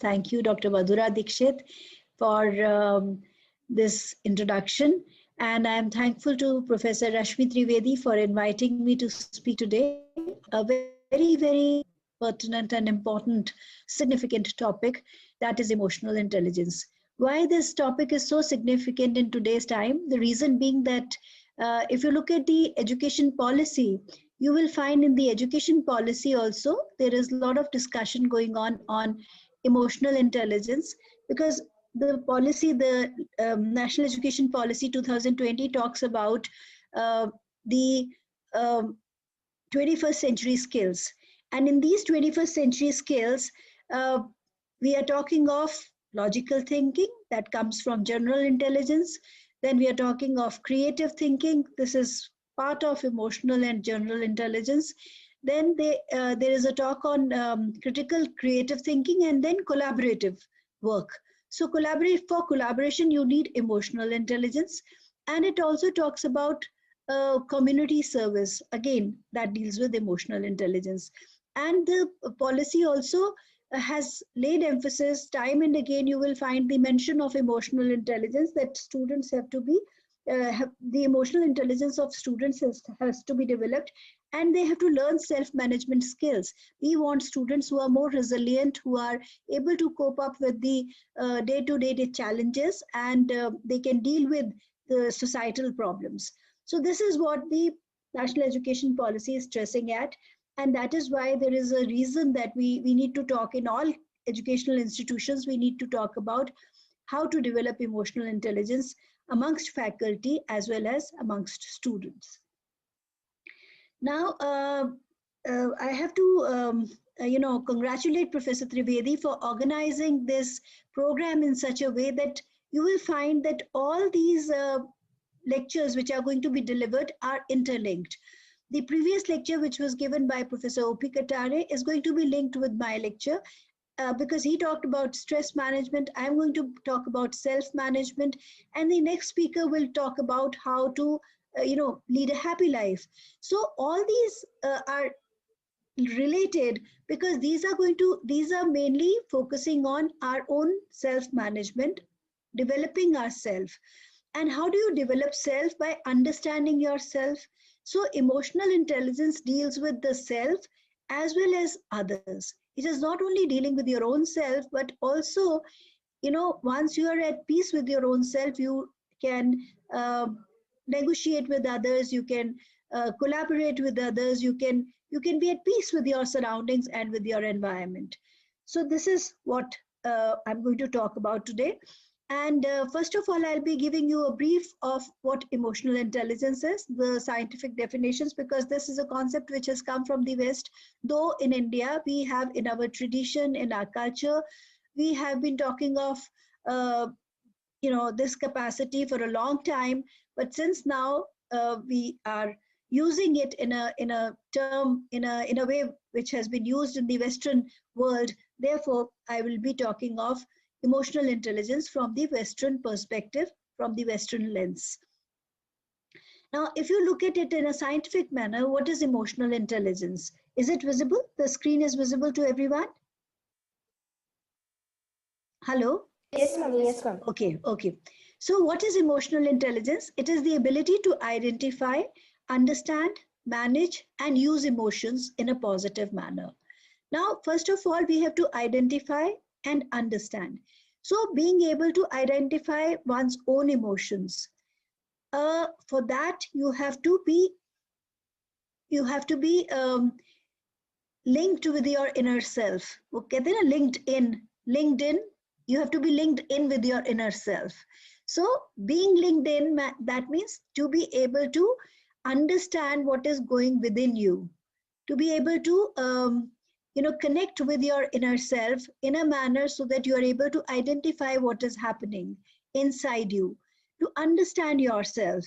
Thank you, Dr. Madhura Dikshit, for this introduction. And I'm thankful to Professor Rashmi Trivedi for inviting me to speak today. A very, very pertinent and important, significant topic, that is emotional intelligence. Why this topic is so significant in today's time? The reason being that if you look at the education policy, you will find in the education policy also, there is a lot of discussion going on emotional intelligence, because the policy, the National Education Policy 2020 talks about the 21st century skills. And in these 21st century skills, we are talking of logical thinking that comes from general intelligence. Then we are talking of creative thinking. This is part of emotional and general intelligence. Then there is a talk on critical creative thinking, and then collaborative work. So for collaboration, you need emotional intelligence. And it also talks about community service, again, that deals with emotional intelligence. And the policy also has laid emphasis, time and again, you will find the mention of emotional intelligence, that students have to be, the emotional intelligence of students has to be developed, and they have to learn self-management skills. We want students who are more resilient, who are able to cope up with the day-to-day challenges, and they can deal with the societal problems. So this is what the National Education Policy is stressing at. And that is why there is a reason that we need to talk in all educational institutions. We need to talk about how to develop emotional intelligence amongst faculty as well as amongst students. Now, I have to, congratulate Professor Trivedi for organizing this program in such a way that you will find that all these lectures which are going to be delivered are interlinked. The previous lecture, which was given by Professor O.P. Katare, is going to be linked with my lecture because he talked about stress management. I'm going to talk about self-management, and the next speaker will talk about how to, lead a happy life. So all these are related because these are mainly focusing on our own self-management, developing ourselves. And how do you develop self? By understanding yourself. So emotional intelligence deals with the self as well as others. It is not only dealing with your own self, but also, once you are at peace with your own self, you can negotiate with others, you can collaborate with others, you can be at peace with your surroundings and with your environment. So this is what I'm going to talk about today. And first of all, I'll be giving you a brief of what emotional intelligence is, the scientific definitions, because this is a concept which has come from the West. Though in India, we have in our tradition, in our culture, we have been talking of, this capacity for a long time. But since now we are using it in a term, in a way which has been used in the Western world, therefore, I will be talking of emotional intelligence from the Western perspective, from the Western lens. Now, if you look at it in a scientific manner, what is emotional intelligence? Is it visible? The screen is visible to everyone? Hello? Yes, ma'am. Yes, ma'am. Okay. So what is emotional intelligence? It is the ability to identify, understand, manage, and use emotions in a positive manner. Now, first of all, we have to identify and understand. So being able to identify one's own emotions, for that you have to be linked with your inner self. Okay, then linked in, you have to be linked in with your inner self. So being linked in, that means to be able to understand what is going within you, to be able to connect with your inner self in a manner so that you are able to identify what is happening inside you, to understand yourself,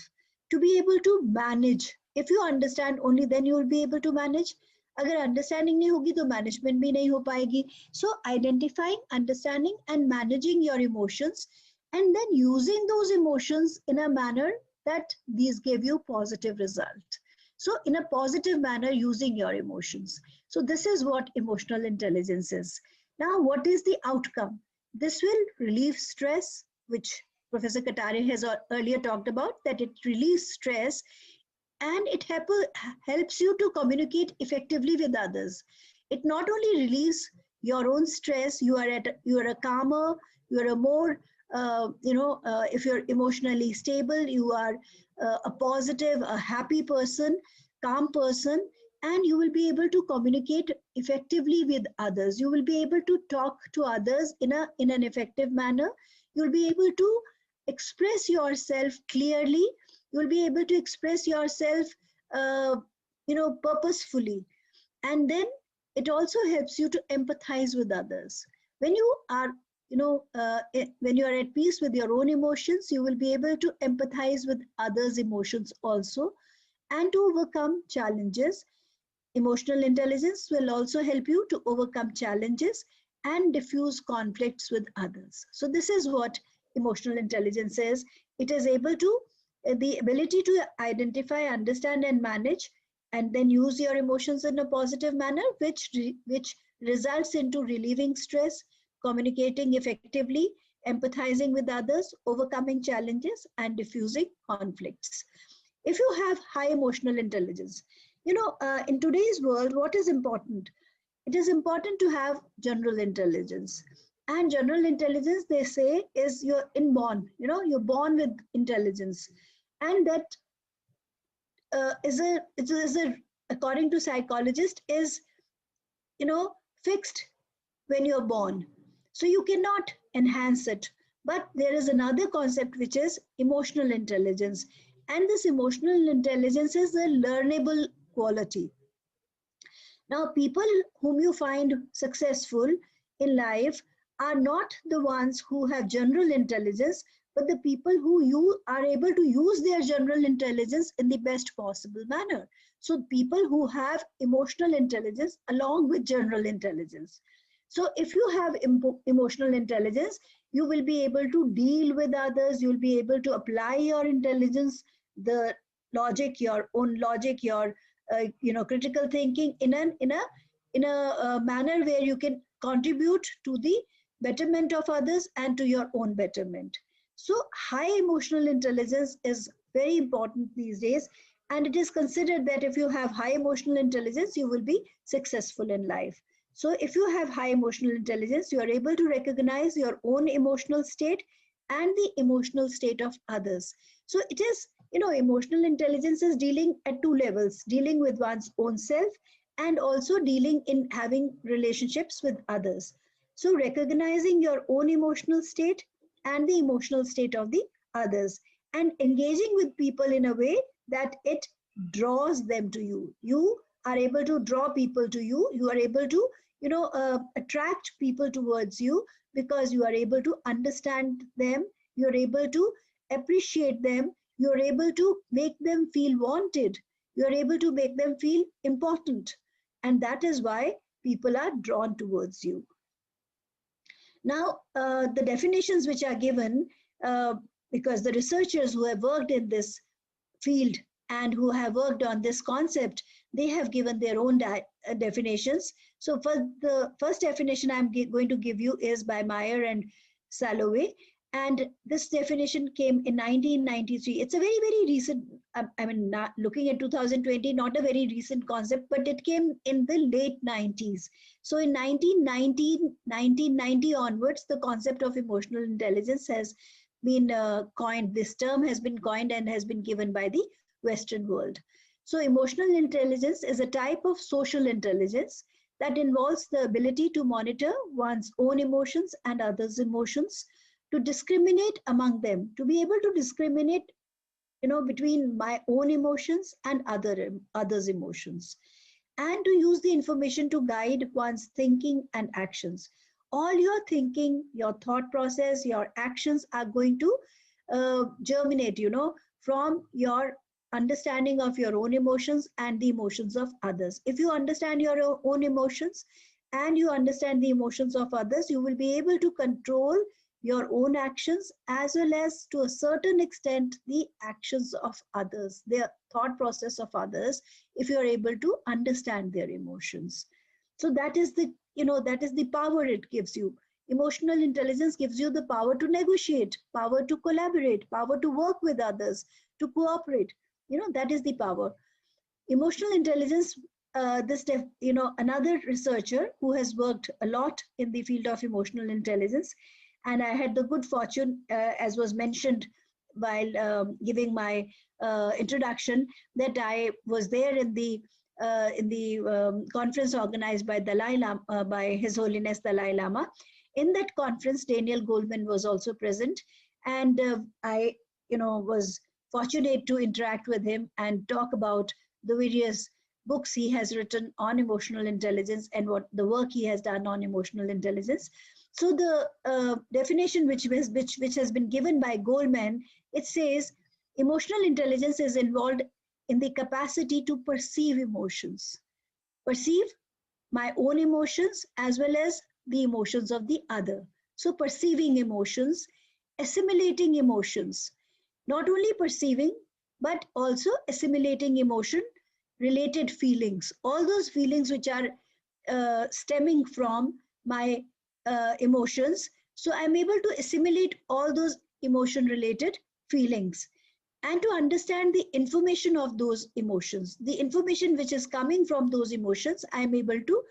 to be able to manage. If you understand, only then you will be able to manage. अगर understanding नहीं होगी तो management भी नहीं हो पाएगी. So identifying, understanding and managing your emotions, and then using those emotions in a manner that these give you positive result. So in a positive manner, using your emotions. So this is what emotional intelligence is. Now, what is the outcome? This will relieve stress, which Professor Katare has earlier talked about, that it relieves stress, and it helps you to communicate effectively with others. It not only relieves your own stress, you are a calmer, you are a more if you're emotionally stable, you are a positive, a happy person, calm person, and you will be able to communicate effectively with others. You will be able to talk to others in an effective manner. You'll be able to express yourself clearly. You'll be able to express yourself purposefully. And then it also helps you to empathize with others. When you are when you are at peace with your own emotions, you will be able to empathize with others' emotions also, and to overcome challenges. Emotional intelligence will also help you to overcome challenges and diffuse conflicts with others. So this is what emotional intelligence is. It is able to the ability to identify, understand, and manage, and then use your emotions in a positive manner, which results into relieving stress, communicating effectively, empathizing with others, overcoming challenges, and diffusing conflicts. If you have high emotional intelligence, in today's world, what is important? It is important to have general intelligence. And general intelligence, they say, is you're inborn. You're born with intelligence, and that according to psychologists, is fixed when you're born. So you cannot enhance it. But there is another concept, which is emotional intelligence. And this emotional intelligence is a learnable quality. Now, people whom you find successful in life are not the ones who have general intelligence, but the people who you are able to use their general intelligence in the best possible manner. So people who have emotional intelligence along with general intelligence. So if you have emotional intelligence, you will be able to deal with others, you'll be able to apply your intelligence, the logic, your own logic, your critical thinking in a manner where you can contribute to the betterment of others and to your own betterment. So high emotional intelligence is very important these days, and it is considered that if you have high emotional intelligence, you will be successful in life. So if you have high emotional intelligence, you are able to recognize your own emotional state and the emotional state of others. So it is, emotional intelligence is dealing at two levels, dealing with one's own self and also dealing in having relationships with others. So recognizing your own emotional state and the emotional state of the others, and engaging with people in a way that it draws them to you. You are able to draw people to you. You are able to, attract people towards you, because you are able to understand them. You are able to appreciate them. You are able to make them feel wanted. You are able to make them feel important. And that is why people are drawn towards you. Now, the definitions which are given, because the researchers who have worked in this field and who have worked on this concept, they have given their own definitions. So for the first definition I'm going to give you is by Meyer and Salovey. And this definition came in 1993. It's a very, very recent, not looking at 2020, not a very recent concept, but it came in the late 90s. So in 1990 onwards, the concept of emotional intelligence has been coined. This term has been coined and has been given by the Western world. So emotional intelligence is a type of social intelligence that involves the ability to monitor one's own emotions and others' emotions, to discriminate among them, to be able to discriminate, between my own emotions and others' emotions, and to use the information to guide one's thinking and actions. All your thinking, your thought process, your actions are going to germinate, from your understanding of your own emotions and the emotions of others. If you understand your own emotions and you understand the emotions of others, you will be able to control your own actions, as well as to a certain extent the actions of others, their thought process of others, if you are able to understand their emotions. So that is the that is the power it gives you. Emotional intelligence gives you the power to negotiate, power to collaborate, power to work with others, to cooperate. That is the power. Emotional intelligence, another researcher who has worked a lot in the field of emotional intelligence, and I had the good fortune, as was mentioned while giving my introduction, that I was there in the conference organized by Dalai Lama, by His Holiness Dalai Lama. In that conference, Daniel Goleman was also present, and I, was fortunate to interact with him and talk about the various books he has written on emotional intelligence and what the work he has done on emotional intelligence. So the definition which has been given by Goleman, it says emotional intelligence is involved in the capacity to perceive emotions, perceive my own emotions as well as the emotions of the other. So perceiving emotions, assimilating emotions, not only perceiving, but also assimilating emotion related feelings, all those feelings which are stemming from my emotions. So I'm able to assimilate all those emotion related feelings and to understand the information of those emotions, the information which is coming from those emotions. I'm able to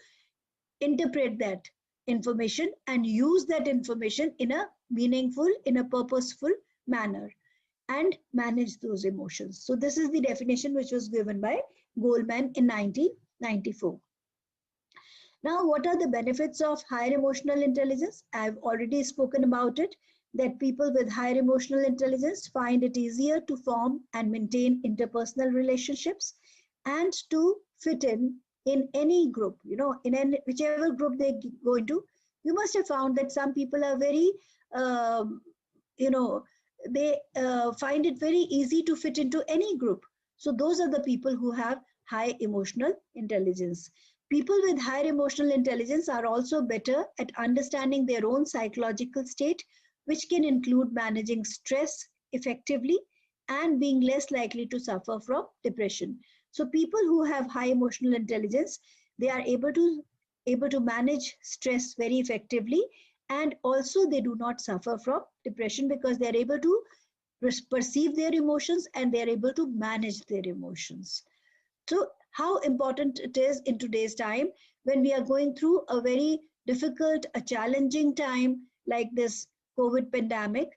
interpret that information and use that information in a meaningful, in a purposeful manner, and manage those emotions. So this is the definition which was given by Goleman in 1994. Now, what are the benefits of higher emotional intelligence? I've already spoken about it, that people with higher emotional intelligence find it easier to form and maintain interpersonal relationships and to fit in any group, in any, whichever group they go into. You must have found that some people are very, you know, they find it very easy to fit into any group. So those are the people who have high emotional intelligence. People with higher emotional intelligence are also better at understanding their own psychological state, which can include managing stress effectively and being less likely to suffer from depression. So people who have high emotional intelligence, they are able to manage stress very effectively, and also they do not suffer from depression because they are able to perceive their emotions and they are able to manage their emotions. So how important it is in today's time when we are going through a very difficult, a challenging time like this COVID pandemic.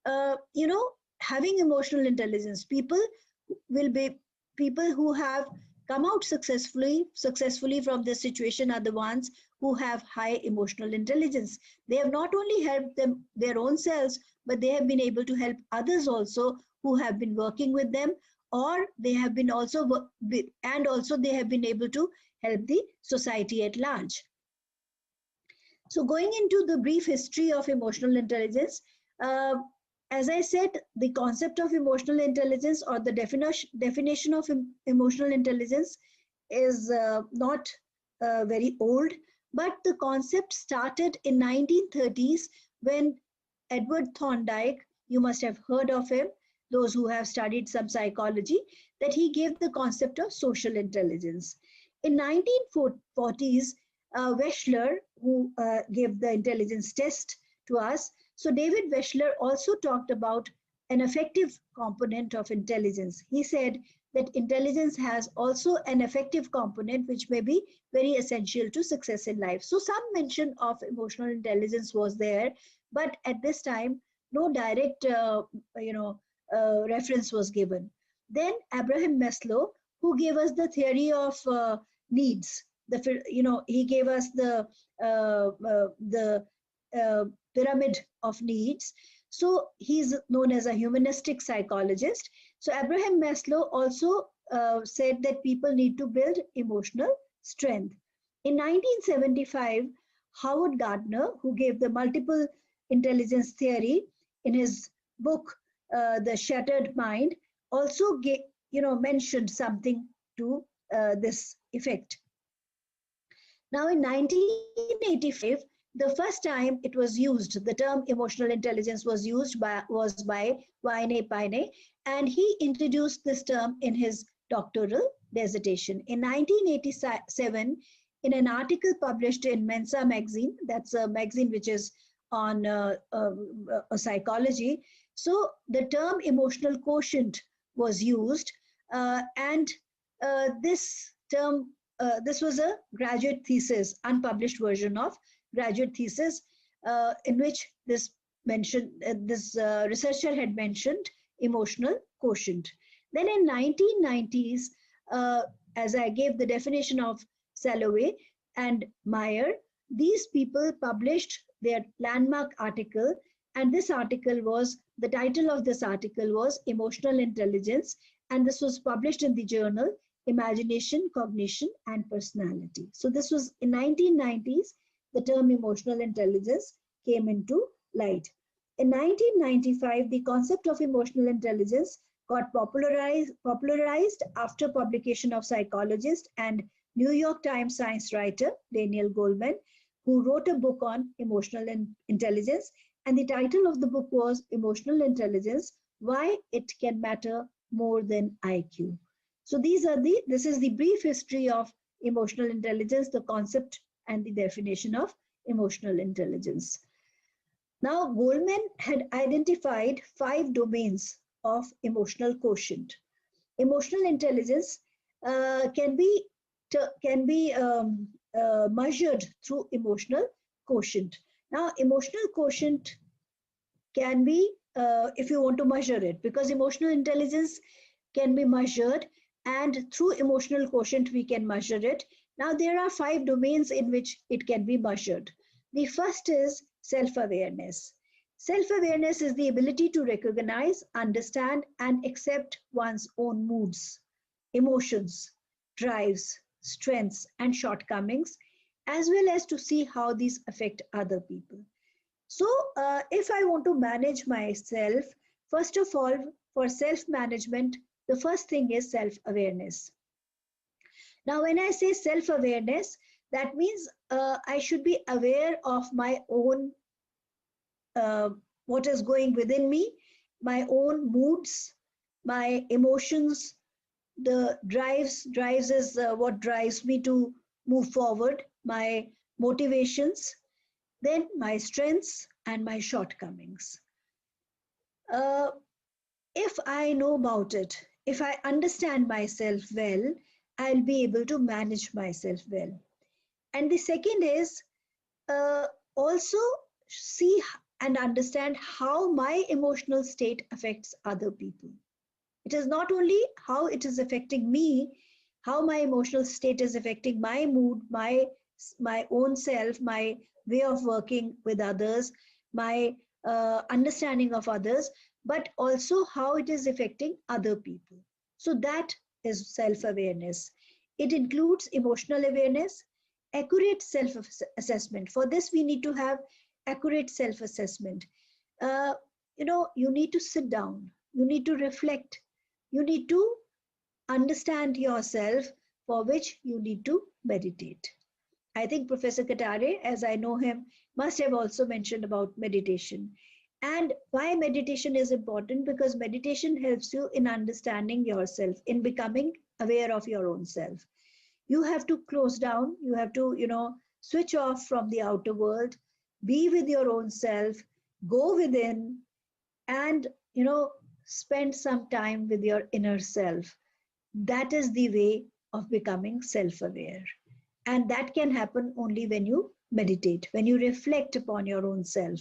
Having emotional intelligence, will be people who have come out successfully from this situation are the ones who have high emotional intelligence. They have not only helped them their own selves, but they have been able to help others also who have been working with them, or they have been also and also they have been able to help the society at large. So going into the brief history of emotional intelligence, uh, as I said, the concept of emotional intelligence, or the definition of emotional intelligence, is not very old, but the concept started in 1930s when Edward Thorndike, you must have heard of him, those who have studied some psychology, that he gave the concept of social intelligence. In 1940s, Wechsler, who gave the intelligence test to us, so David Wechsler also talked about an affective component of intelligence. He said that intelligence has also an affective component which may be very essential to success in life. So some mention of emotional intelligence was there, but at this time, no direct, reference was given. Then Abraham Maslow, who gave us the theory of needs. He gave us the pyramid of needs. So he's known as a humanistic psychologist. So Abraham Maslow also said that people need to build emotional strength. In 1975, Howard Gardner, who gave the multiple intelligence theory in his book, The Shattered Mind, also mentioned something to this effect. Now, in 1985, the first time it was used, the term emotional intelligence was by Wayne Paine, and he introduced this term in his doctoral dissertation. In 1987, in an article published in Mensa magazine. That's a magazine which is on psychology. So the term emotional quotient was used, and this term, this was a graduate thesis, unpublished version of graduate thesis, in which this researcher had mentioned emotional quotient. Then in 1990s, as I gave the definition of Salovey and Meyer, these people published their landmark article, and this article was, the title of this article was Emotional Intelligence, and this was published in the journal Imagination, Cognition and Personality. So this was in 1990s, the term emotional intelligence came into light. In 1995, the concept of emotional intelligence got popularized after publication of psychologist and New York Times science writer Daniel Goleman, who wrote a book on emotional intelligence, and the title of the book was Emotional Intelligence: Why It Can Matter More Than IQ. So this is the brief history of emotional intelligence, the concept and the definition of emotional intelligence. Now, Goleman had identified 5 domains of emotional quotient. Emotional intelligence can be measured through emotional quotient. Now, emotional quotient can be, if you want to measure it, because emotional intelligence can be measured, and through emotional quotient we can measure it. Now, there are 5 domains in which it can be measured. The first is self-awareness. Self-awareness is the ability to recognize, understand, and accept one's own moods, emotions, drives, strengths, and shortcomings, as well as to see how these affect other people. So, if I want to manage myself, first of all, for self-management, the first thing is self-awareness. Now, when I say self-awareness, that means I should be aware of my own, what is going within me, my own moods, my emotions, the drives is what drives me to move forward, my motivations, then my strengths and my shortcomings. If I know about it, if I understand myself well, I'll be able to manage myself well. And the second is also see and understand how my emotional state affects other people. It is not only how it is affecting me, how my emotional state is affecting my mood, my own self, my way of working with others, my understanding of others, but also how it is affecting other people. So that is self-awareness. It includes emotional awareness, accurate self-assessment. For this, we need to have accurate self-assessment. You need to sit down, you need to reflect, you need to understand yourself, for which you need to meditate. I think Professor Katare, as I know him, must have also mentioned about meditation. And why meditation is important? Because meditation helps you in understanding yourself, in becoming aware of your own self. You have to close down, you have to, switch off from the outer world, be with your own self, go within, and, spend some time with your inner self. That is the way of becoming self-aware. And that can happen only when you meditate, when you reflect upon your own self.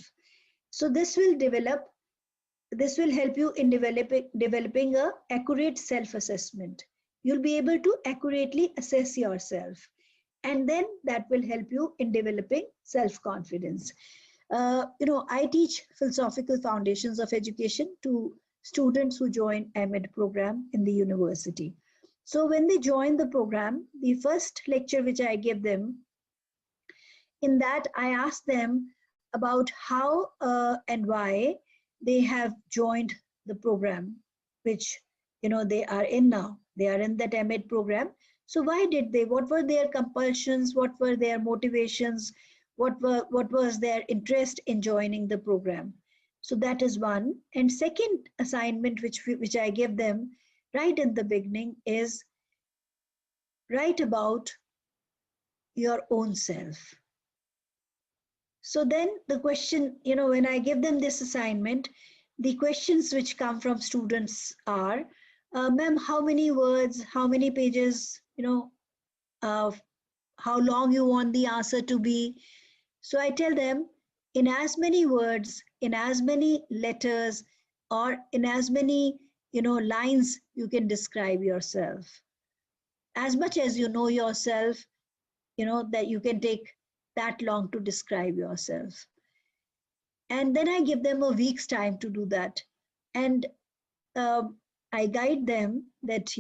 So this will help you in developing a accurate self-assessment. You'll be able to accurately assess yourself. And then that will help you in developing self-confidence. I teach philosophical foundations of education to students who join MEd program in the university. So when they join the program, the first lecture which I give them, in that I ask them about how and why they have joined the program, which they are in now. They are in that MEd program. So why did they? What were their compulsions? What were their motivations? What was their interest in joining the program? So that is one. And second assignment which I give them right in the beginning is write about your own self. So then the question, when I give them this assignment, the questions which come from students are, ma'am, how many words, how many pages, uh, how long you want the answer to be. So I tell them, in as many words, in as many letters, or in as many, lines you can describe yourself. As much as you know yourself, that you can take that long to describe yourself. And then I give them a week's time to do that. And uh, I guide them that,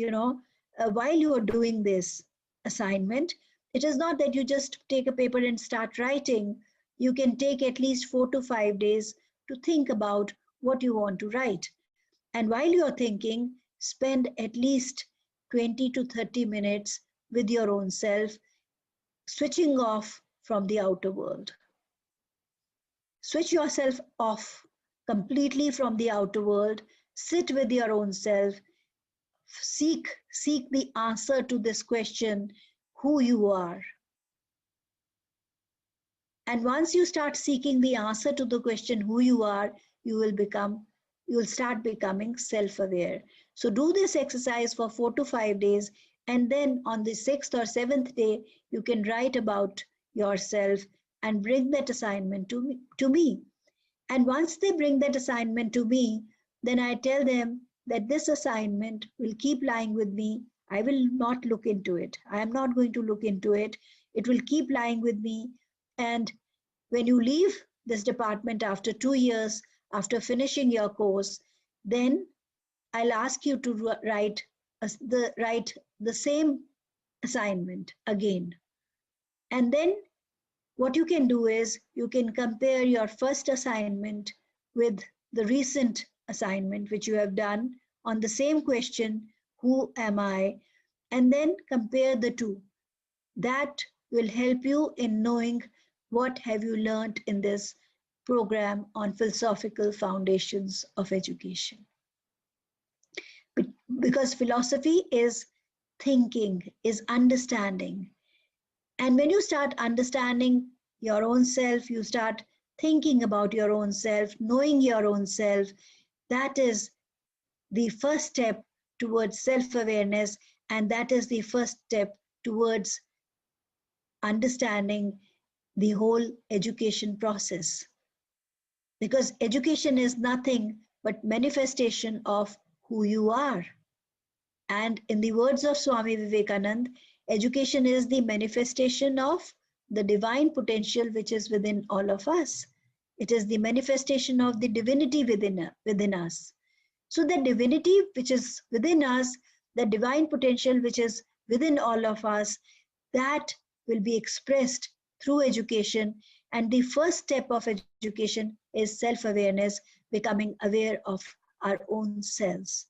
while you are doing this assignment, it is not that you just take a paper and start writing. You can take at least 4 to 5 days to think about what you want to write. And while you're thinking, spend at least 20 to 30 minutes with your own self, switching off from the outer world. Switch yourself off completely from the outer world. Sit with your own self. Seek the answer to this question, who you are. And once you start seeking the answer to the question, who you are, you will start becoming self-aware. So do this exercise for 4 to 5 days, and then on the 6th or 7th day, you can write about yourself and bring that assignment to me. And once they bring that assignment to me, then I tell them that this assignment will keep lying with me. I will not look into it. I am not going to look into it. It will keep lying with me. And when you leave this department after 2 years, after finishing your course, then I'll ask you to write the same assignment again. And then what you can do is you can compare your first assignment with the recent assignment which you have done on the same question, who am I? And then compare the two. That will help you in knowing what have you learned in this program on philosophical foundations of education. Because philosophy is thinking, is understanding. And when you start understanding your own self, you start thinking about your own self, knowing your own self. That is the first step towards self-awareness, and that is the first step towards understanding the whole education process. Because education is nothing but manifestation of who you are. And in the words of Swami Vivekananda, education is the manifestation of the divine potential which is within all of us. It is the manifestation of the divinity within us. So the divinity which is within us, the divine potential which is within all of us, that will be expressed through education. And the first step of education is self-awareness, becoming aware of our own selves.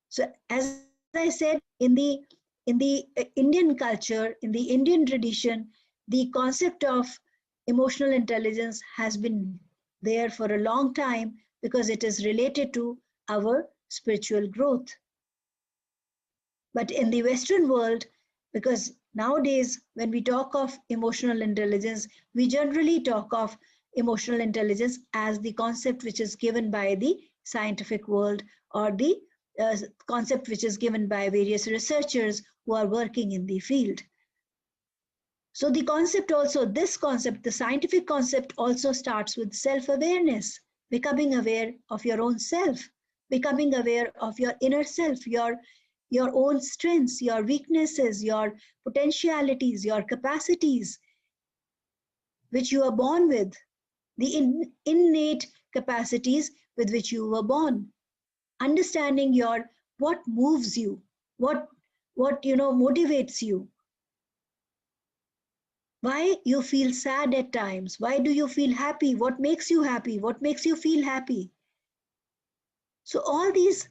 So as I said, in the Indian culture, in the Indian tradition, the concept of emotional intelligence has been there for a long time because it is related to our spiritual growth. But in the Western world, because nowadays when we talk of emotional intelligence, we generally talk of emotional intelligence as the concept which is given by the scientific world, or the concept which is given by various researchers who are working in the field. So the concept also, this concept, the scientific concept also starts with self-awareness, becoming aware of your own self, becoming aware of your inner self, your own strengths, your weaknesses, your potentialities, your capacities, which you are born with, the innate capacities with which you were born. Understanding what moves you, what motivates you, why you feel sad at times, why do you feel happy, what makes you happy, what makes you feel happy. So all these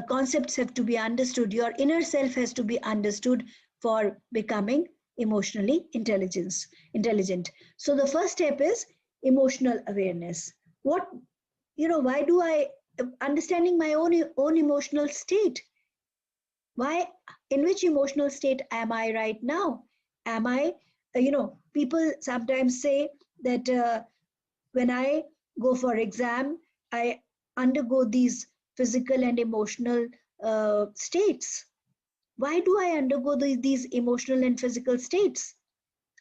concepts have to be understood. Your inner self has to be understood for becoming emotionally intelligent. So the first step is emotional awareness. Why do I understanding my own emotional state? Why, in which emotional state am I right now? Am I, people sometimes say that when I go for exam, I undergo these physical and emotional states. Why do I undergo these emotional and physical states?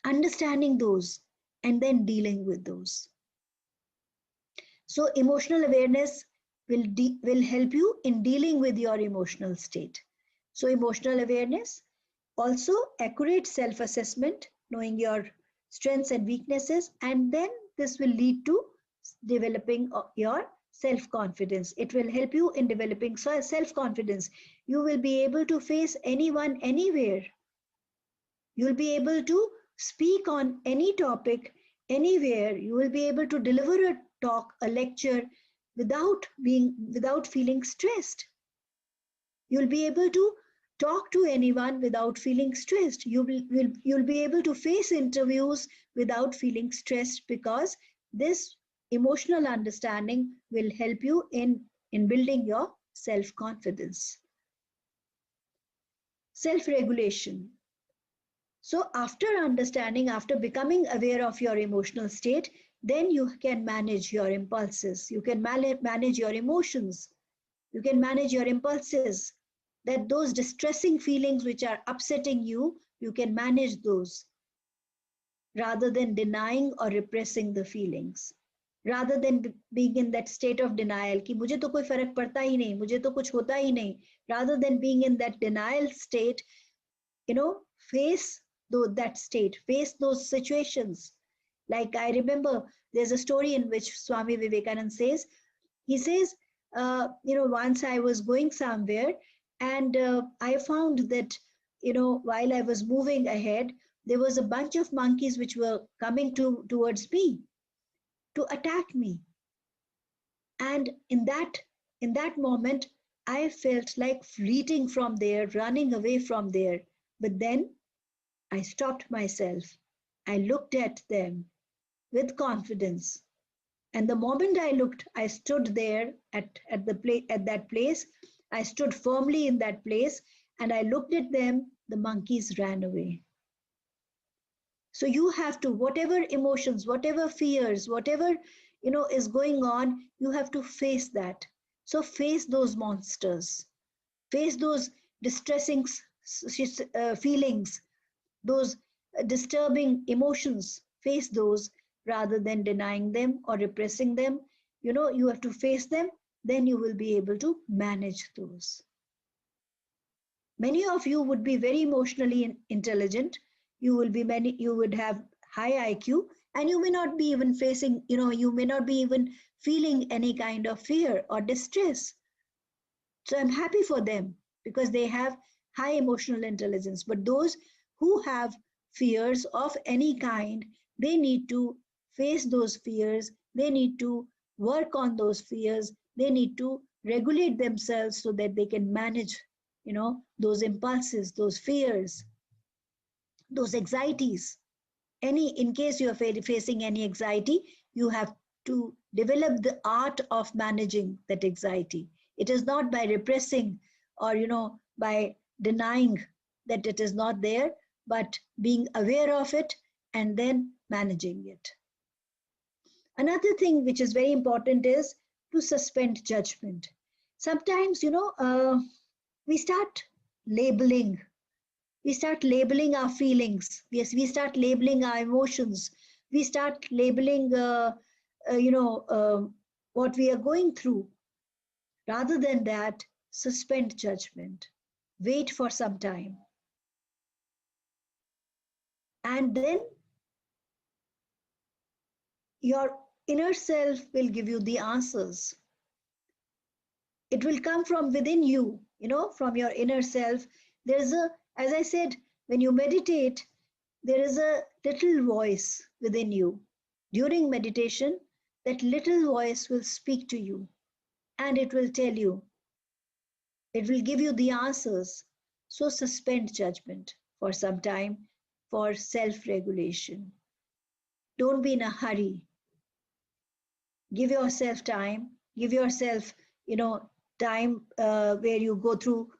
Understanding those and then dealing with those. So emotional awareness will help you in dealing with your emotional state. So emotional awareness, also accurate self-assessment, knowing your strengths and weaknesses, and then this will lead to developing your self-confidence. It will help you in developing self-confidence. You will be able to face anyone, anywhere. You'll be able to speak on any topic, anywhere. You will be able to deliver a talk, a lecture without feeling stressed. You'll be able to talk to anyone without feeling stressed. You'll be able to face interviews without feeling stressed, because this emotional understanding will help you in building your self-confidence. Self-regulation. So after understanding, after becoming aware of your emotional state, then you can manage your impulses. You can manage your emotions. You can manage your impulses. That those distressing feelings which are upsetting you, you can manage those rather than denying or repressing the feelings. Rather than being in that state of denial, कि मुझे तो कोई फर्क पड़ता ही नहीं, मुझे तो कुछ होता ही नहीं. Rather than being in that denial state, face that state, face those situations. Like I remember there's a story in which Swami Vivekananda says, he says, once I was going somewhere and I found that, while I was moving ahead, there was a bunch of monkeys which were coming towards me to attack me. And in that moment, I felt like fleeing from there, running away from there. But then I stopped myself. I looked at them with confidence. And the moment I looked, I stood there at that place. I stood firmly in that place and I looked at them. The monkeys ran away. So you have to, whatever emotions, whatever fears, whatever is going on, you have to face that. So face those monsters, face those distressing feelings, those disturbing emotions, face those rather than denying them or repressing them. You have to face them, then you will be able to manage those. Many of you would be very emotionally intelligent. You would have high IQ, and you may not be even facing, you may not be even feeling any kind of fear or distress. So I'm happy for them because they have high emotional intelligence. But those who have fears of any kind, they need to face those fears. They need to work on those fears. They need to regulate themselves so that they can manage, those impulses, those fears, those anxieties. In case you are facing any anxiety, you have to develop the art of managing that anxiety. It is not by repressing or by denying that it is not there, but being aware of it and then managing it. Another thing which is very important is to suspend judgment. Sometimes we start labeling. We start labeling our feelings. Yes, we start labeling our emotions. We start labeling, what we are going through. Rather than that, suspend judgment. Wait for some time. And then your inner self will give you the answers. It will come from within you, from your inner self. There's as I said, when you meditate, there is a little voice within you. During meditation, that little voice will speak to you and it will tell you, it will give you the answers. So suspend judgment for some time for self-regulation. Don't be in a hurry. Give yourself time. Give yourself, time where you go through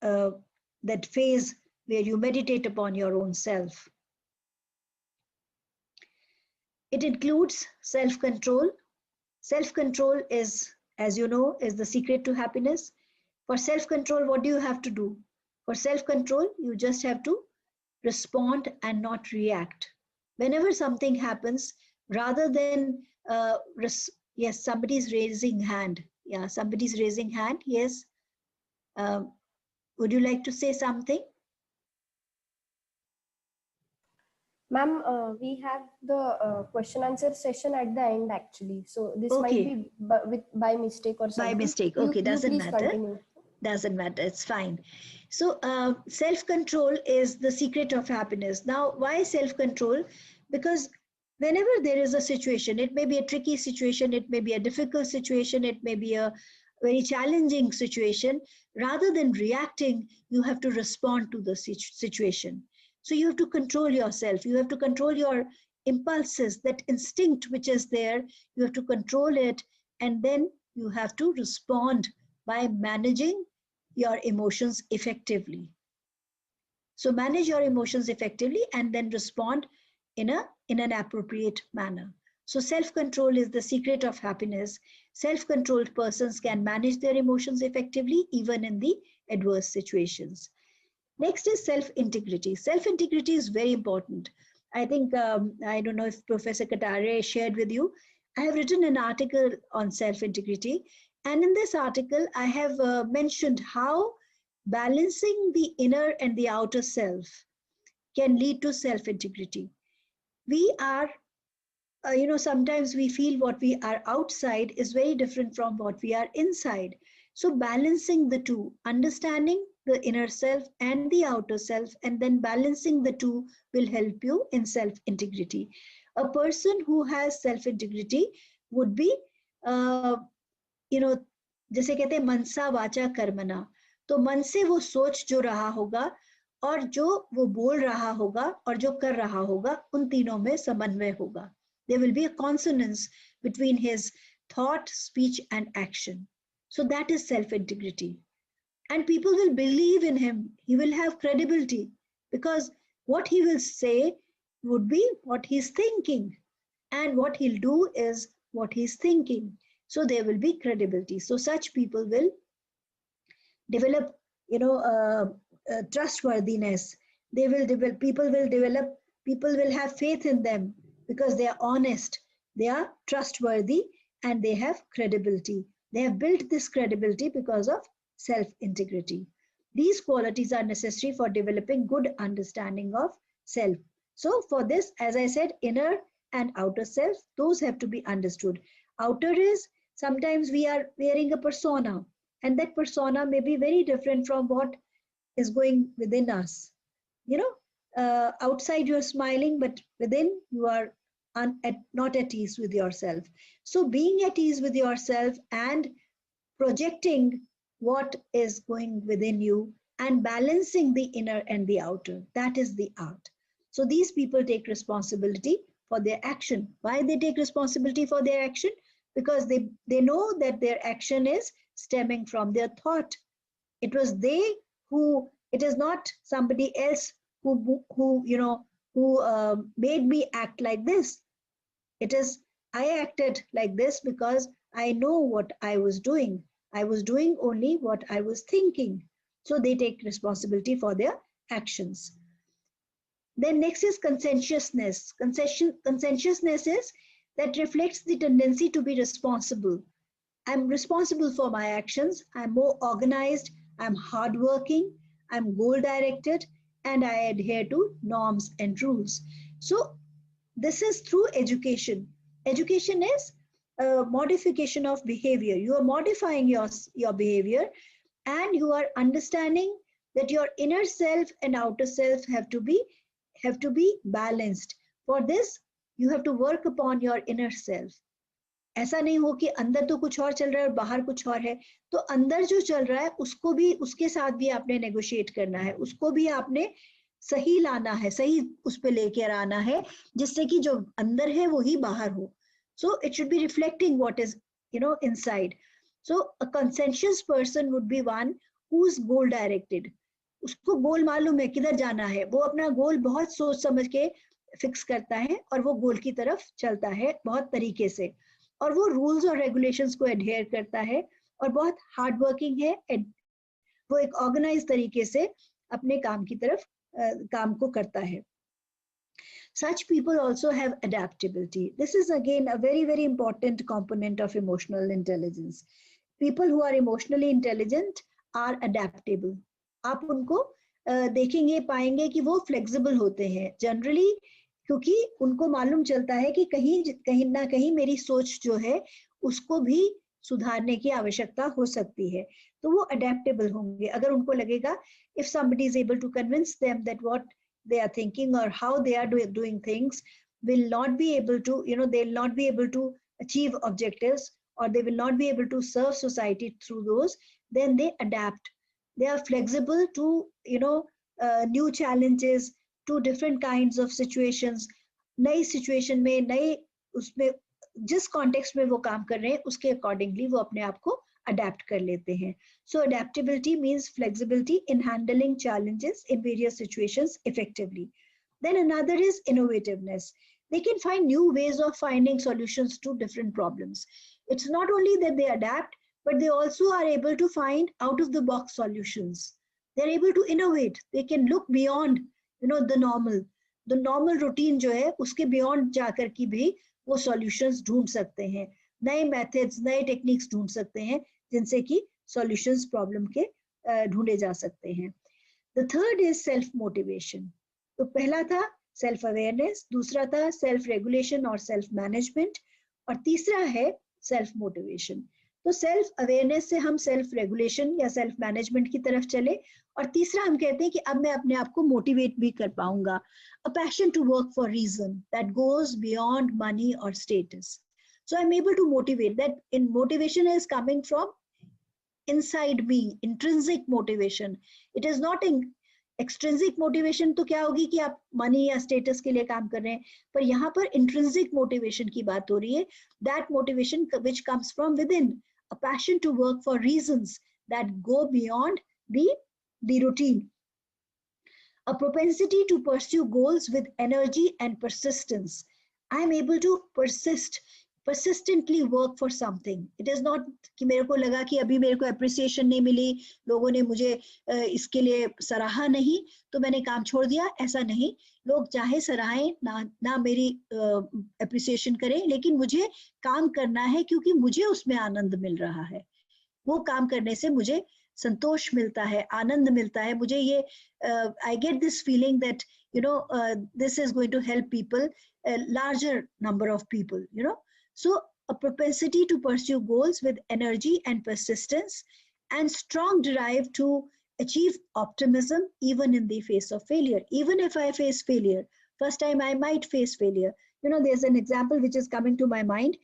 that phase where you meditate upon your own self. It includes self-control. Self-control is, as you know, is the secret to happiness. For self-control, what do you have to do? For self-control, you just have to respond and not react. Whenever something happens, rather than, yes, somebody's raising hand. Yeah, somebody's raising hand. Yes. Um, would you like to say something? Ma'am, we have the question answer session at the end actually. So this might Okay, be by mistake or by something. mistake. You Okay, you doesn't please matter. continue. Doesn't matter. It's fine. So, self-control is the secret of happiness. Now, why self-control? Because whenever there is a situation, it may be a tricky situation, it may be a difficult situation, it may be a very challenging situation. Rather than reacting, you have to respond to the situation. So you have to control yourself. You have to control your impulses, that instinct which is there. You have to control it, and then you have to respond by managing your emotions effectively. So manage your emotions effectively and then respond in an appropriate manner. So self-control is the secret of happiness. Self-controlled persons can manage their emotions effectively even in the adverse situations. Next is self-integrity. Self-integrity is very important. I think, I don't know if Professor Katare shared with you, I have written an article on self-integrity. And in this article, I have mentioned how balancing the inner and the outer self can lead to self-integrity. We are, sometimes we feel what we are outside is very different from what we are inside. So balancing the two, understanding the inner self and the outer self, and then balancing the two will help you in self-integrity. A person who has self-integrity would be, uh, you know, जैसे कहते हैं मनसा वाचा कर्मणा, तो मन से वो सोच जो रहा होगा और जो वो बोल रहा होगा और जो कर रहा होगा, उन तीनों में समन्वय होगा. There will be a consonance between his thought, speech, and action. So that is self-integrity. And people will believe in him. He will have credibility because what he will say would be what he's thinking. And what he'll do is what he's thinking. So there will be credibility. So such people will develop, trustworthiness. They will develop, people will have faith in them because they are honest, they are trustworthy, and they have credibility. They have built this credibility because of self-integrity. These qualities are necessary for developing good understanding of self. So for this, as I said, inner and outer self, those have to be understood. Outer is, sometimes we are wearing a persona, and that persona may be very different from what is going within us. Outside you're smiling, but within you are not at ease with yourself. So being at ease with yourself and projecting what is going within you and balancing the inner and the outer, that is the art. So these people take responsibility for their action. Why they take responsibility for their action? Because they know that their action is stemming from their thought. It was they who, it is not somebody else who made me act like this. It is, I acted like this because I know what I was doing. I was doing only what I was thinking. So they take responsibility for their actions. Then next is conscientiousness. Conscientiousness is that reflects the tendency to be responsible. I'm responsible for my actions. I'm more organized. I'm hardworking. I'm goal directed, and I adhere to norms and rules. So this is through education. Education is a modification of behavior. You are modifying your behavior, and you are understanding that your inner self and outer self have to be balanced. For this, you have to work upon your inner self. ऐसा नहीं हो कि अंदर तो कुछ और चल रहा है और बाहर कुछ और है. तो अंदर जो चल रहा है उसको भी, उसके साथ भी आपने नेगोशिएट करना है, उसको भी आपने सही लाना है, सही उस पे लेकर आना है, जिससे कि जो अंदर है वो ही बाहर हो. So it should be reflecting what is, inside. So a conscientious person would be one who's goal directed. उसको गोल मालूम है किधर जाना है, वो अपना गोल बहुत सोच समझ के फिक्स करता है और वो गोल की तरफ चलता है बहुत तरीके से, और वो रूल्स और रेगुलेशंस को एडहेयर करता है और बहुत हार्ड वर्किंग है। वो एक ऑर्गेनाइज तरीके से अपने काम की तरफ काम को करता है। Such people also have adaptability. This is again a very, very important component of emotional intelligence. People who are emotionally intelligent are adaptable. आप उनको देखेंगे पाएंगे कि वो फ्लेक्सिबल होते हैं जनरली, क्योंकि उनको मालूम चलता है कि कहीं कहीं ना कहीं मेरी सोच जो है उसको भी सुधारने की आवश्यकता हो सकती है, तो वो अडेप्टेबल होंगे। अगर उनको लगेगा if somebody is able to convince them that what they are thinking or how they are doing things will not be able to, they'll not be able to achieve objectives, or they will not be able to serve society through those, then they adapt. They are flexible to, new challenges, to different kinds of situations. नई situation में, नए उसमें जिस context में वो काम कर रहे हैं उसके accordingly वो अपने आप को adapt कर लेते हैं. So adaptability means flexibility in handling challenges in various situations effectively. Then another is innovativeness. They can find new ways of finding solutions to different problems. It's not only that they adapt, but they also are able to find out of the box solutions. They're able to innovate. They can look beyond, the normal. The normal routine जो है उसके beyond जाकर की भी वो solutions ढूंढ सकते हैं. नए methods, नए techniques ढूंढ सकते हैं जिनसे कि solutions problem के ढूंढे जा सकते हैं. The third is self motivation. तो पहला था self awareness, दूसरा था self regulation और self management, और तीसरा है self motivation. तो self awareness से हम self regulation या self management की तरफ चले, और तीसरा हम कहते हैं कि अब मैं अपने आप को motivate भी कर पाऊंगा. A passion to work for reason that goes beyond money or status. So I'm able to motivate. That in motivation is coming from inside me, intrinsic motivation. It is not in extrinsic motivation. तो क्या होगी कि आप money या status के लिए काम कर रहे हैं, पर यहाँ पर intrinsic motivation की बात हो रही है. That motivation which comes from within, a passion to work for reasons that go beyond the routine. A propensity to pursue goals with energy and persistence. I am able to persistently work for something. It is not कि मेरे को लगा कि अभी मेरे को appreciation नहीं मिली, लोगों ने मुझे इसके लिए सराहा नहीं तो मैंने काम छोड़ दिया. ऐसा नहीं. लोग चाहे सराहें ना मेरी appreciation करें, लेकिन मुझे काम करना है क्योंकि मुझे उसमें आनंद मिल रहा है. वो काम करने से मुझे संतोष मिलता है, आनंद मिलता है. मुझे ये I get this feeling that this is going to help people, a larger number of people. So a propensity to pursue goals with energy and persistence, and strong drive to achieve optimism even in the face of failure. Even if I face failure, first time I might face failure. There's an example which is coming to my mind.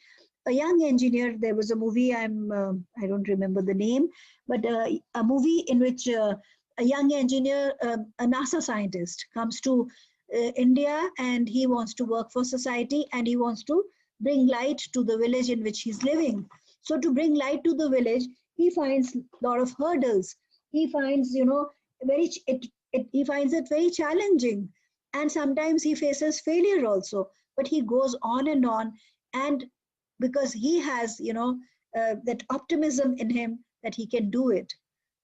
A young engineer, there was a movie, I don't remember the name, but a movie in which a young engineer, a NASA scientist, comes to India, and he wants to work for society, and he wants to bring light to the village in which he's living. So to bring light to the village, he finds a lot of hurdles. He finds, he finds it very challenging, and sometimes he faces failure also. But he goes on, and because he has, that optimism in him that he can do it.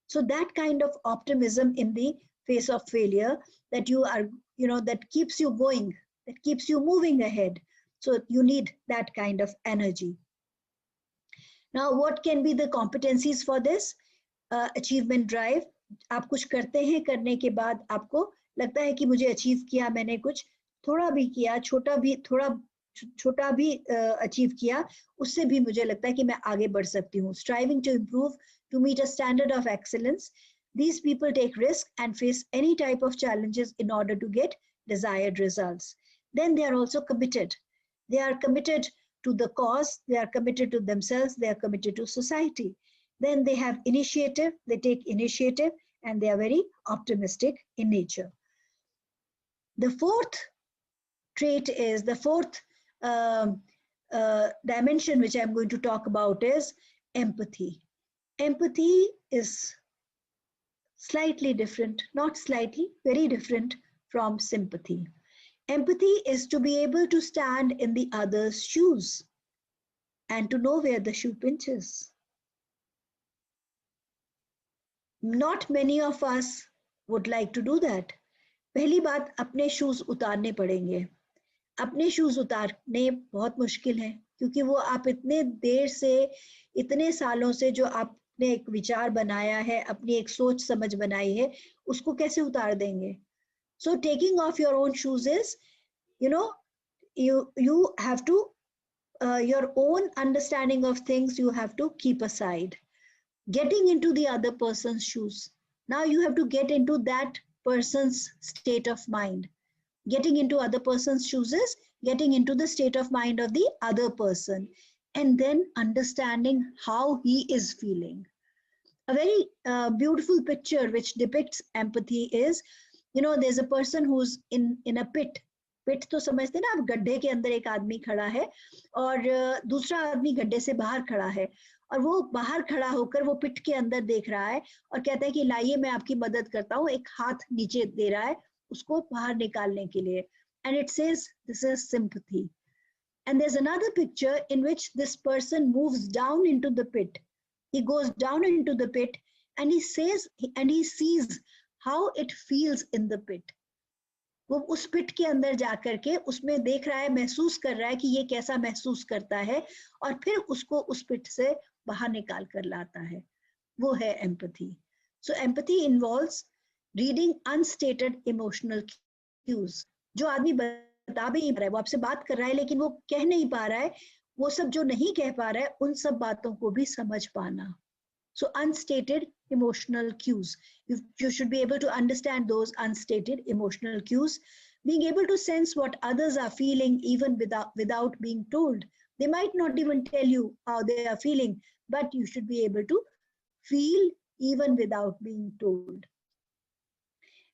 So that kind of optimism in the face of failure, that you are, that keeps you going, that keeps you moving ahead. So you need that kind of energy. Now, what can be the competencies for this? Achievement drive. आप कुछ करते हैं, करने के बाद आपको लगता है कि मुझे अचीव किया, मैंने कुछ थोड़ा भी किया, छोटा भी अचीव किया, उससे भी मुझे लगता है कि मैं आगे बढ़ सकती हूँ. Striving to improve, to meet a standard of excellence. These people take risk and face any type of challenges in order to get desired results. Then they are also committed. They are committed to the cause, they are committed to themselves, they are committed to society. Then they have initiative, they take initiative, and they are very optimistic in nature. The fourth trait is, the fourth dimension which I'm going to talk about is empathy. Empathy is Slightly different, not slightly, very different from sympathy. Empathy is to be able to stand in the other's shoes and to know where the shoe pinches. Not many of us would like to do that. पहली बात, अपने shoes उतारने पड़ेंगे. अपने shoes उतारने बहुत मुश्किल है, क्योंकि वो आप इतने देर से, इतने सालों से जो आपने एक विचार बनाया है, अपनी एक सोच समझ बनाई है, उसको कैसे उतार देंगे? So taking off your own shoes is, you have to, your own understanding of things you have to keep aside. Getting into the other person's shoes. Now you have to get into that person's state of mind. Getting into other person's shoes is getting into the state of mind of the other person and then understanding how he is feeling. A very beautiful picture which depicts empathy is, there's a person who's in a pit. पिट तो समझते ना आप, गड्ढे के अंदर एक आदमी खड़ा है और दूसरा आदमी गड्ढे से बाहर खड़ा है, और वो बाहर खड़ा होकर वो पिट के अंदर देख रहा है और कहता है कि लाइए मैं आपकी मदद करता हूँ, एक हाथ नीचे दे रहा है उसको बाहर निकालने के लिए. And it says this is sympathy. And there's another picture in which this person moves down into the pit. He goes down into the pit and he says, and he sees how it feels in the pit. वो उस पिट के अंदर जाकर के उसमें देख रहा है, महसूस कर रहा है कि ये कैसा महसूस करता है, और फिर उसको उस पिट से बाहर निकाल कर लाता है. वो है empathy. So empathy involves reading unstated emotional cues. जो आदमी बता भी नहीं पा रहा है, वो आपसे बात कर रहा है लेकिन वो कह नहीं पा रहा है, वो सब जो नहीं कह पा रहा है उन सब बातों को भी समझ पाना. So unstated emotional cues. You should be able to understand those unstated emotional cues. Being able to sense what others are feeling even without being told. They might not even tell you how they are feeling, but you should be able to feel even without being told.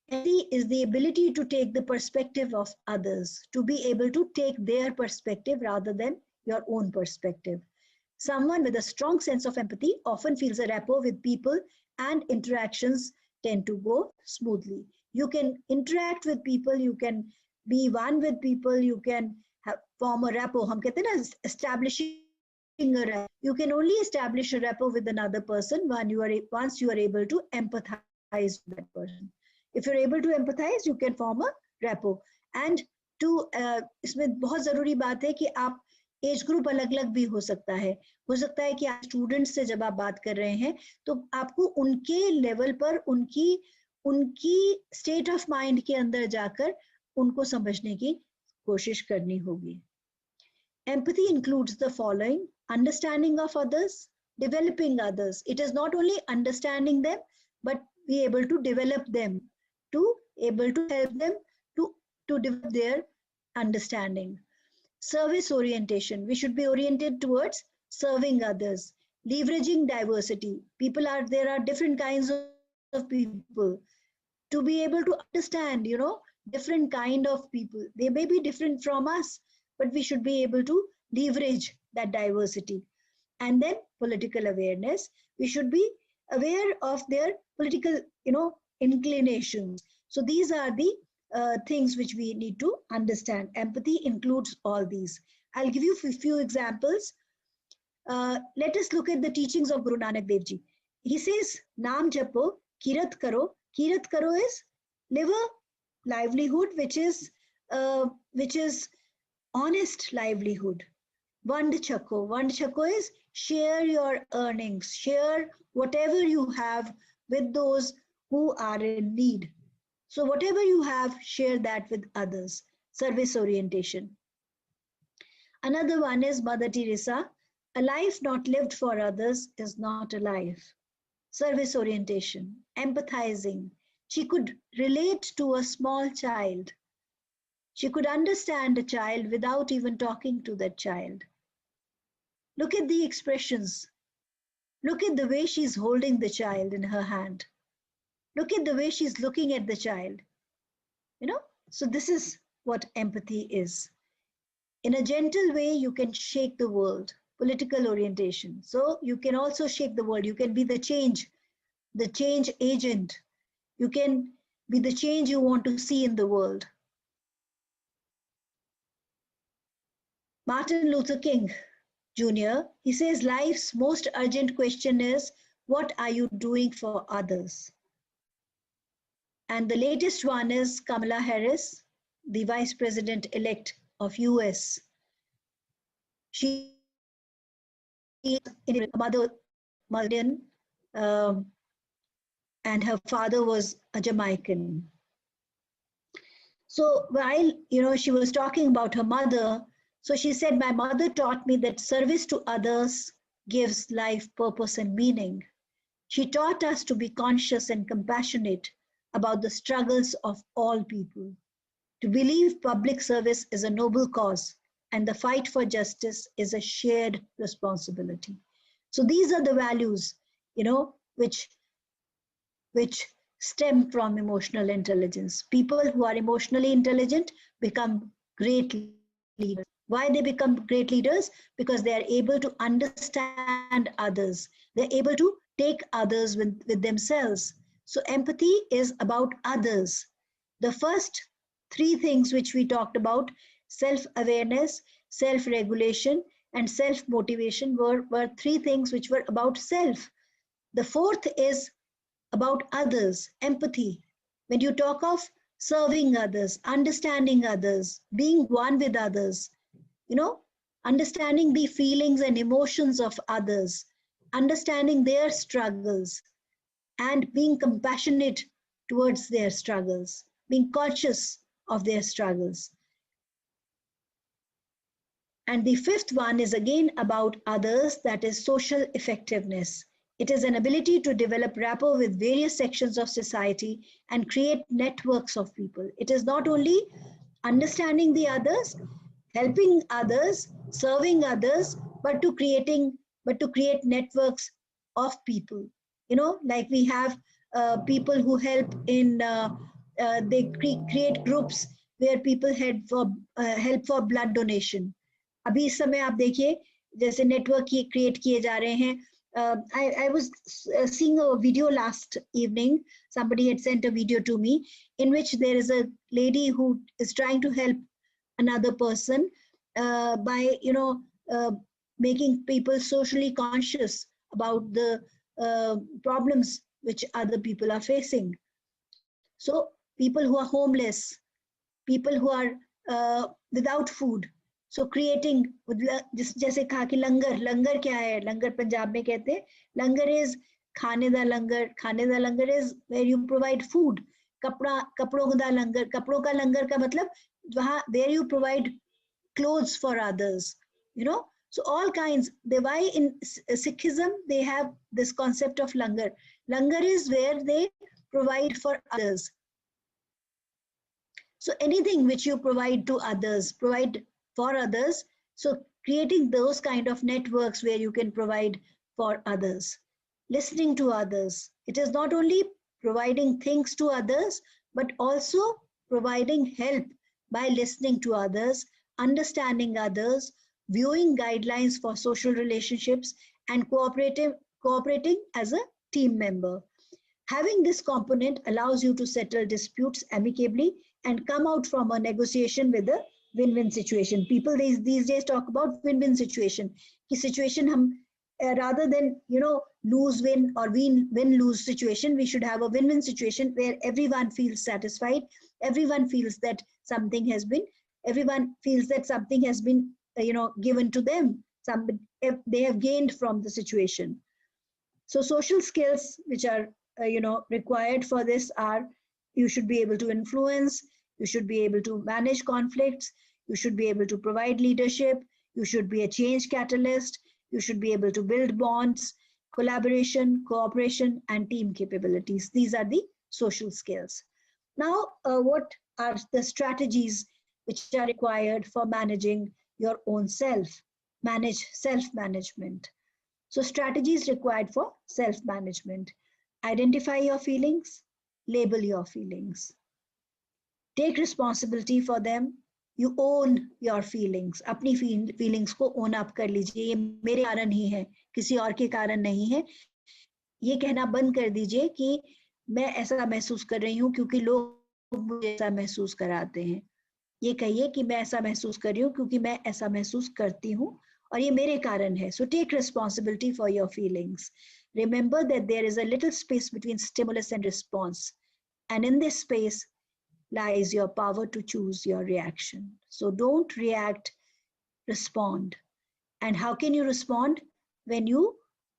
Empathy is the ability to take the perspective of others, to be able to take their perspective rather than your own perspective. Someone with a strong sense of empathy often feels a rapport with people and interactions tend to go smoothly. You can interact with people, you can be one with people, you can form a rapport. हम कहते हैं ना, establishing a rapport. You can only establish a rapport with another person once you are able to empathize with that person. If you're able to empathize, you can form a rapport. And इसमें बहुत जरूरी बात है कि आप age group अलग अलग भी हो सकता है कि आप स्टूडेंट्स से जब आप बात कर रहे हैं तो आपको उनके लेवल पर उनकी स्टेट ऑफ माइंड के अंदर जाकर उनको समझने की कोशिश करनी होगी. Empathy includes the following: understanding of others, developing others. It is not only understanding them, but be able to develop them, to able to help them to develop their understanding. Service orientation. We should be oriented towards serving others. Leveraging diversity. There are different kinds of people. To be able to understand, different kind of people. They may be different from us, but we should be able to leverage that diversity. And then political awareness. We should be aware of their political, inclinations. So these are the things which we need to understand. Empathy includes all these. I'll give you a few examples. Let us look at the teachings of Guru Nanak Dev Ji. He says, Naam japo, kirat karo. Kirat karo is live a livelihood which is honest livelihood. Vand chako. Vand chako is share your earnings, share whatever you have with those who are in need. So whatever you have, share that with others. Service orientation. Another one is Mother Teresa. A life not lived for others is not a life. Service orientation, empathizing. She could relate to a small child. She could understand a child without even talking to that child. Look at the expressions. Look at the way she's holding the child in her hand. Look at the way she's looking at the child. So this is what empathy is. In a gentle way, you can shake the world. Political orientation. So you can also shake the world. You can be the change agent. You can be the change you want to see in the world. Martin Luther King Jr., he says life's most urgent question is, what are you doing for others? And the latest one is Kamala Harris, the Vice President-elect of US. She is a mother, and her father was a Jamaican. So while she was talking about her mother, so she said, my mother taught me that service to others gives life purpose and meaning. She taught us to be conscious and compassionate about the struggles of all people, to believe public service is a noble cause and the fight for justice is a shared responsibility. So these are the values, which stem from emotional intelligence. People who are emotionally intelligent become great leaders. Why they become great leaders? Because they are able to understand others. They're able to take others with themselves. So empathy is about others. The first three things which we talked about, self-awareness, self-regulation, and self-motivation were three things which were about self. The fourth is about others, empathy. When you talk of serving others, understanding others, being one with others, understanding the feelings and emotions of others, understanding their struggles, and being compassionate towards their struggles, being conscious of their struggles. And the fifth one is again about others, that is social effectiveness. It is an ability to develop rapport with various sections of society and create networks of people. It is not only understanding the others, helping others, serving others, but to create networks of people. Like we have people who help in, they create groups where people help for blood donation. अभी इस समय आप देखिए जैसे network create किए जा रहे हैं. I was seeing a video last evening. Somebody had sent a video to me in which there is a lady who is trying to help another person by making people socially conscious about the problems which other people are facing. So people who are homeless, people who are without food. So creating, जैसे कहा कि लंगर क्या है? लंगर पंजाब में कहते हैं लंगर is खाने दा लंगर is where you provide food. कपड़ों का लंगर का मतलब वहाँ where you provide clothes for others. So all kinds. Why in Sikhism they have this concept of langar. Langar is where they provide for others. So anything which you provide to others, provide for others. So creating those kind of networks where you can provide for others. Listening to others. It is not only providing things to others, but also providing help by listening to others, understanding others, viewing guidelines for social relationships, and cooperating as a team member. Having this component allows you to settle disputes amicably and come out from a negotiation with a win-win situation. People these days talk about win-win situation. Ki situation hum rather than lose-win or win-lose situation, we should have a win-win situation where everyone feels satisfied. Everyone feels that something has been given to them. They have gained from the situation. So social skills which are required for this are, you should be able to influence, you should be able to manage conflicts, you should be able to provide leadership, you should be a change catalyst, you should be able to build bonds, collaboration, cooperation, and team capabilities. These are the social skills. Now, what are the strategies which are required for managing your own self? Manage self-management. So strategies required for self-management. Identify your feelings, label your feelings. Take responsibility for them. You own your feelings. अपनी feelings को own up कर लीजिए. ये मेरे कारण ही है, किसी और के कारण नहीं है. ये कहना बंद कर दीजिए कि मैं ऐसा महसूस कर रही हूँ क्योंकि लोग मुझे ऐसा महसूस कराते हैं। ये कहिए कि मैं ऐसा महसूस कर रही हूँ क्योंकि मैं ऐसा महसूस करती हूँ और ये मेरे कारण है. So take responsibility for your feelings. Remember that there is a little space between stimulus and response. And in this space lies your power to choose your reaction. So don't react, respond. And how can you respond? When you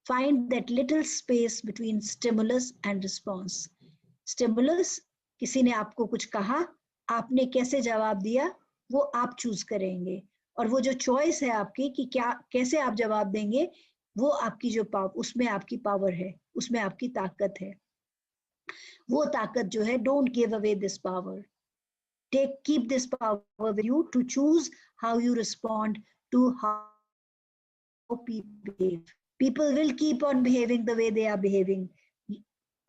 find that little space between stimulus and response. Stimulus, किसी ने आपको कुछ कहा, आपने कैसे जवाब दिया, वो आप चूज करेंगे. और वो जो चॉइस है आपकी कि क्या कैसे आप जवाब देंगे, वो आपकी जो उसमें आपकी पावर है, उसमें आपकी ताकत है. वो ताकत जो है, don't give away this power. Keep this power with you to choose how you respond to how people behave. People will keep on behaving the way they are behaving.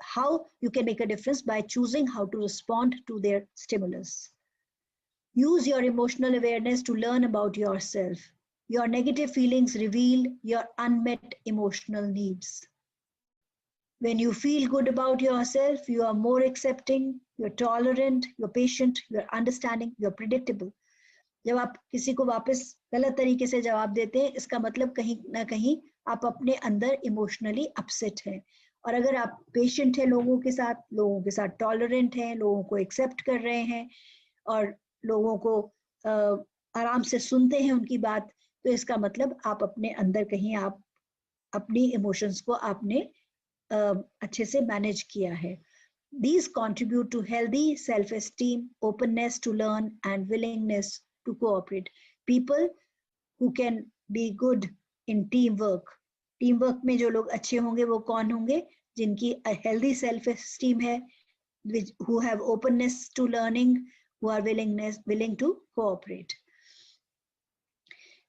How you can make a difference by choosing how to respond to their stimulus. Use your emotional awareness to learn about yourself. Your negative feelings reveal your unmet emotional needs. When you feel good about yourself, you are more accepting, you're tolerant, you're patient, you're understanding, you're predictable. जब आप किसी को वापस गलत तरीके से जवाब देते हैं, इसका मतलब कहीं ना कहीं आप अपने अंदर इमोशनली अपसेट हैं. और अगर आप पेशेंट हैं लोगों के साथ टॉलरेंट हैं, लोगों को एक्सेप्ट कर रहे हैं और लोगों को आराम से सुनते हैं उनकी बात, तो इसका मतलब आप अपने अंदर कहीं आप अपनी इमोशंस को आपने अच्छे से मैनेज किया है. These contribute to healthy self-esteem, openness to learn, and willingness to cooperate. People who can be good in teamwork. Teamwork में जो लोग अच्छे होंगे वो कौन होंगे? जिनकी healthy self-esteem है, who have openness to learning, who are willing to cooperate.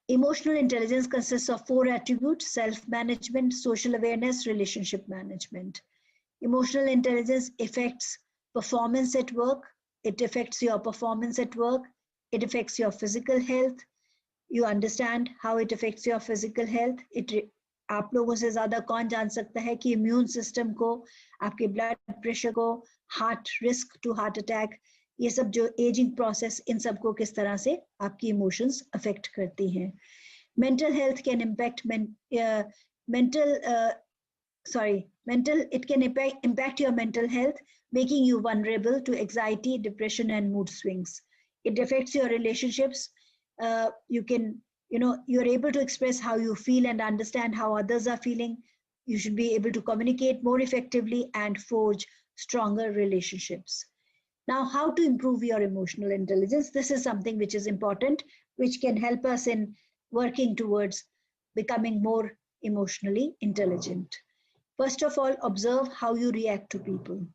Emotional intelligence consists of 4 attributes: self-management, social awareness, relationship management. Emotional intelligence affects performance at work. It affects your performance at work. It affects your physical health. You understand how it affects your physical health. आप लोगों से ज़्यादा कौन जान सकता है कि immune system को, आपके blood pressure को, heart risk to heart attack, ये सब जो aging process, इन सब को किस तरह से आपकी emotions affect करती हैं. Mental health can it can impact your mental health, making you vulnerable to anxiety, depression, and mood swings. It affects your relationships. You're able to express how you feel and understand how others are feeling. You should be able to communicate more effectively and forge stronger relationships. Now, how to improve your emotional intelligence? This is something which is important, which can help us in working towards becoming more emotionally intelligent. First of all, observe how you react to people.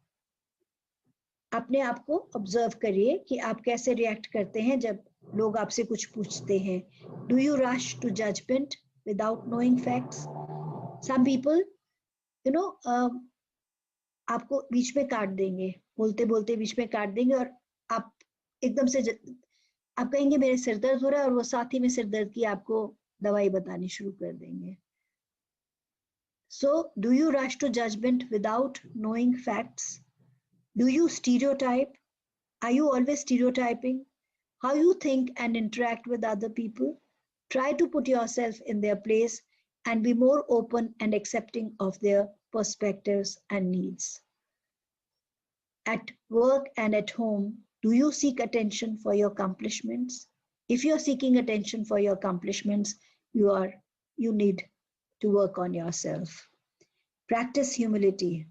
अपने आप को observe करिए कि आप कैसे react करते हैं जब लोग आपसे कुछ पूछते हैं. Do you rush to judgment without knowing facts? Some people, आपको बीच में काट देंगे, बोलते बोलते बीच में काट देंगे और आप एकदम से आप कहेंगे मेरे सिर दर्द हो रहा है और वो साथ ही में सिर दर्द की आपको दवाई बतानी शुरू कर देंगे. So, do you rush to judgment without knowing facts? Do you stereotype? Are you always stereotyping? How you think and interact with other people? Try to put yourself in their place and be more open and accepting of their perspectives and needs. At work and at home, do you seek attention for your accomplishments? If you're seeking attention for your accomplishments, you need to work on yourself. Practice humility.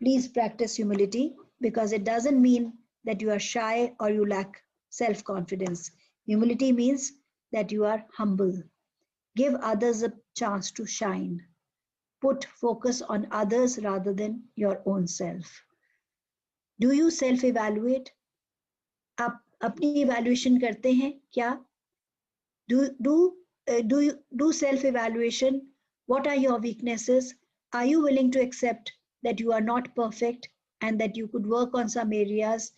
Please practice humility, because it doesn't mean that you are shy or you lack self-confidence. Humility means that you are humble. Give others a chance to shine. Put focus on others rather than your own self. Do you self-evaluate? आप अपनी evaluation करते हैं क्या? Do self-evaluation. What are your weaknesses? Are you willing to accept that you are not perfect and that you could work on some areas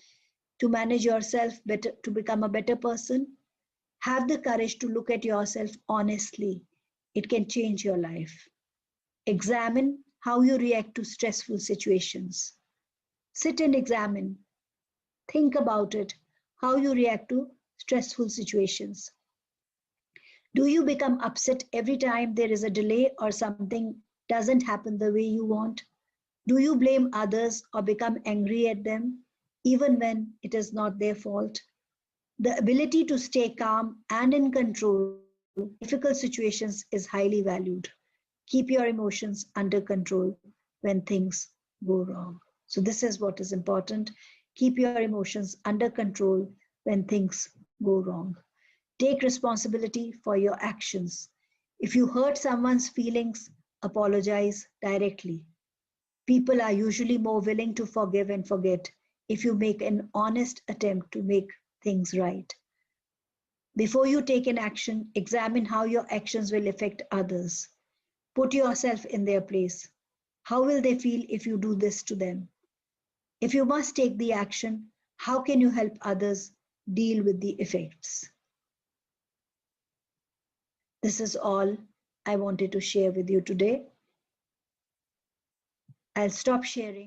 to manage yourself better, to become a better person? Have the courage to look at yourself honestly. It can change your life. Examine how you react to stressful situations. Sit and examine. Think about it, how you react to stressful situations. Do you become upset every time there is a delay or something doesn't happen the way you want? Do you blame others or become angry at them, even when it is not their fault? The ability to stay calm and in control in difficult situations is highly valued. Keep your emotions under control when things go wrong. So, this is what is important. Keep your emotions under control when things go wrong. Take responsibility for your actions. If you hurt someone's feelings, apologize directly. People are usually more willing to forgive and forget if you make an honest attempt to make things right. Before you take an action, examine how your actions will affect others. Put yourself in their place. How will they feel if you do this to them? If you must take the action, how can you help others deal with the effects? This is all I wanted to share with you today. I'll stop sharing.